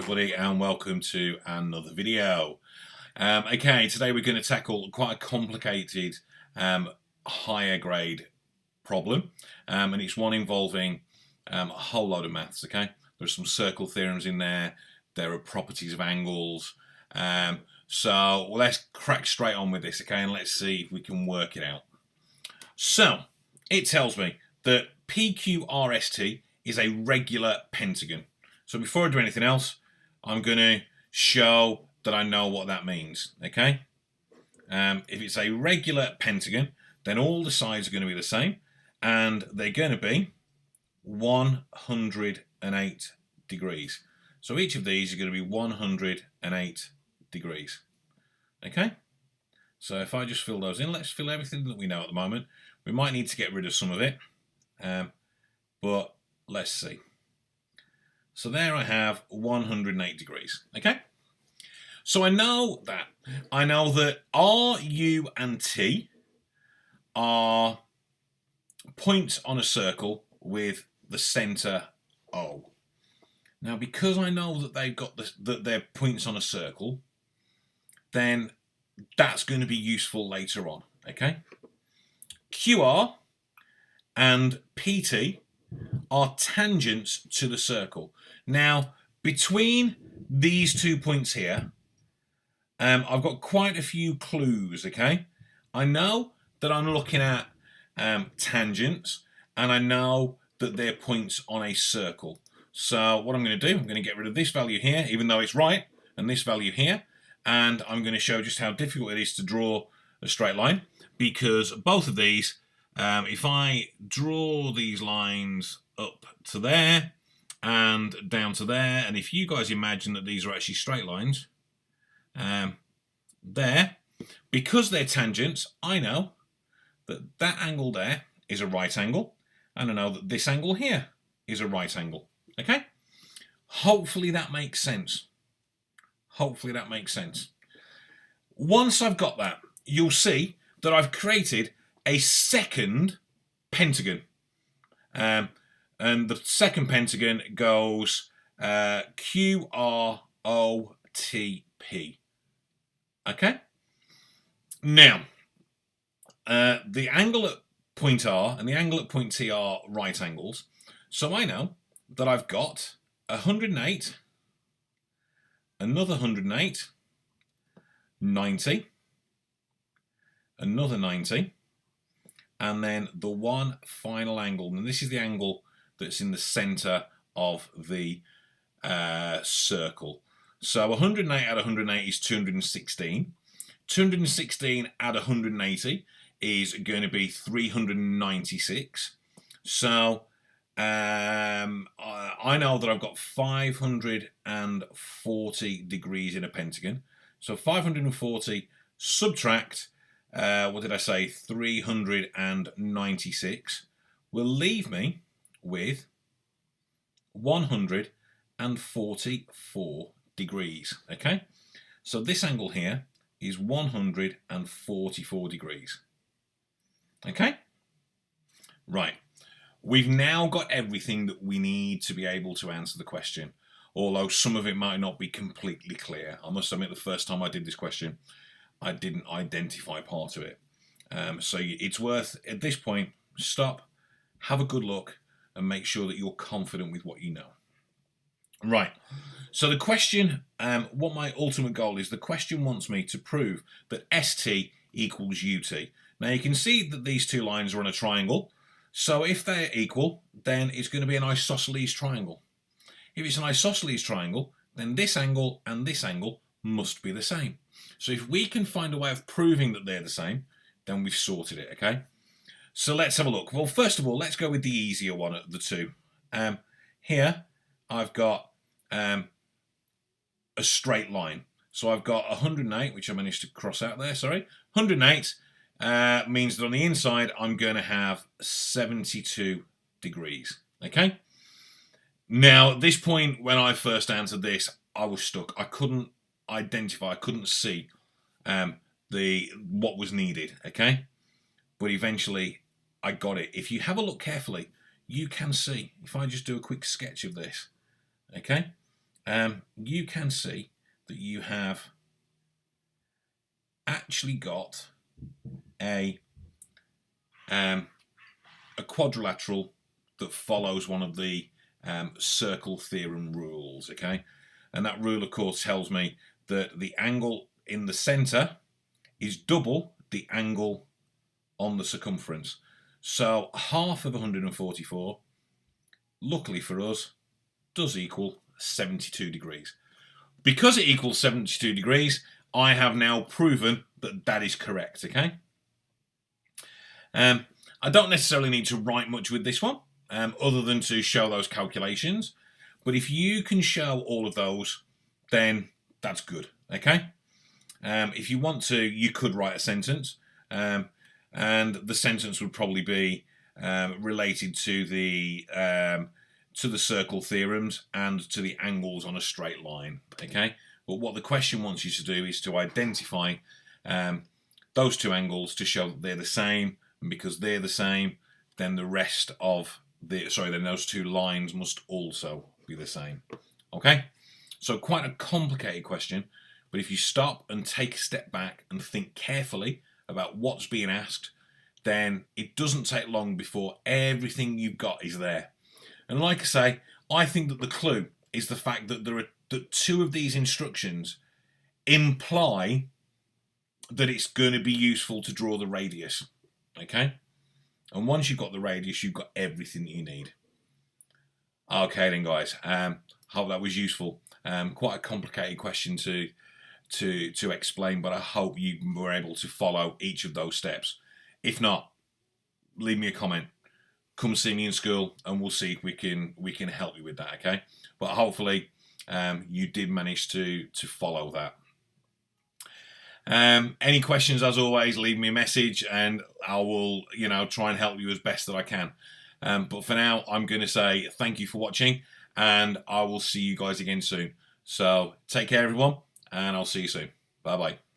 everybody, and welcome to another video. Okay, today we're going to tackle quite a complicated higher grade problem, and it's one involving a whole load of maths. Okay, there's some circle theorems in there. There are properties of angles. So let's crack straight on with this, okay, and let's see if we can work it out. So it tells me that PQRST is a regular pentagon. So before I do anything else, I'm going to show that I know what that means, okay? If it's a regular pentagon, then all the sides are going to be the same, and they're going to be 108 degrees. So each of these are going to be 108 degrees, okay? So if I just fill those in, let's fill everything that we know at the moment. We might need to get rid of some of it, but let's see. So there I have 108 degrees, okay? So I know that R, U, and T are points on a circle with the center O. Now, because I know that they've got that they're points on a circle, then that's going to be useful later on, okay? QR and PT are tangents to the circle. Now, between these 2 points here, I've got quite a few clues, okay? I know that I'm looking at tangents, and I know that they're points on a circle. So what I'm going to do, I'm going to get rid of this value here, even though it's right, and this value here, and I'm going to show just how difficult it is to draw a straight line, because both of these, if I draw these lines up to there and down to there, and if you guys imagine that these are actually straight lines, there, because they're tangents, I know that that angle there is a right angle, and I know that this angle here is a right angle, okay? Hopefully that makes sense. Hopefully that makes sense. Once I've got that, you'll see that I've created a second pentagon. And the second pentagon goes QROTP. Okay? Now, the angle at point R and the angle at point T are right angles. So I know that I've got 108, another 108, 90, another 90, and then the one final angle. And this is the angle that's in the center of the circle. So 108 out of 108 is 216. 216 out of 180 is going to be 396. So I know that I've got 540 degrees in a pentagon. So 540 subtract, what did I say, 396 will leave me with 144 degrees, okay? So this angle here is 144 degrees, okay? Right, we've now got everything that we need to be able to answer the question, although some of it might not be completely clear. I must admit, the first time I did this question, I didn't identify part of it. So it's worth, at this point, stop, have a good look, and make sure that you're confident with what you know. Right, so the question, what my ultimate goal is, the question wants me to prove that ST equals UT. Now you can see that these two lines are on a triangle, so if they're equal, then it's going to be an isosceles triangle. If it's an isosceles triangle, then this angle and this angle must be the same. So if we can find a way of proving that they're the same, then we've sorted it, okay? So let's have a look. Well, first of all, let's go with the easier one of the two. Here, I've got a straight line. So I've got 108, which I managed to cross out there, sorry. 108 means that on the inside, I'm going to have 72 degrees, okay? Now, at this point, when I first answered this, I was stuck. I couldn't identify, I couldn't see what was needed, okay? But eventually, I got it. If you have a look carefully, you can see. If I just do a quick sketch of this, okay? you can see that you have actually got a quadrilateral that follows one of the circle theorem rules, okay? And that rule, of course, tells me that the angle in the center is double the angle on the circumference. So half of 144, luckily for us, does equal 72 degrees. Because it equals 72 degrees, I have now proven that that is correct, okay? I don't necessarily need to write much with this one, other than to show those calculations. But if you can show all of those, then that's good, okay? If you want to, you could write a sentence, and the sentence would probably be related to the circle theorems and to the angles on a straight line, okay? But what the question wants you to do is to identify those two angles to show that they're the same, and because they're the same, then the rest of then those two lines must also be the same, okay? So quite a complicated question, but if you stop and take a step back and think carefully about what's being asked, then it doesn't take long before everything you've got is there. And like I say, I think that the clue is the fact that that two of these instructions imply that it's going to be useful to draw the radius, okay? And once you've got the radius, you've got everything that you need. Okay then, guys. Hope that was useful. Quite a complicated question to explain, but I hope you were able to follow each of those steps. If not, leave me a comment. Come see me in school, and we'll see if we can help you with that. Okay, but hopefully you did manage to follow that. Any questions, as always, leave me a message, and I will try and help you as best that I can. But for now, I'm going to say thank you for watching, and I will see you guys again soon. So take care, everyone, and I'll see you soon. Bye bye.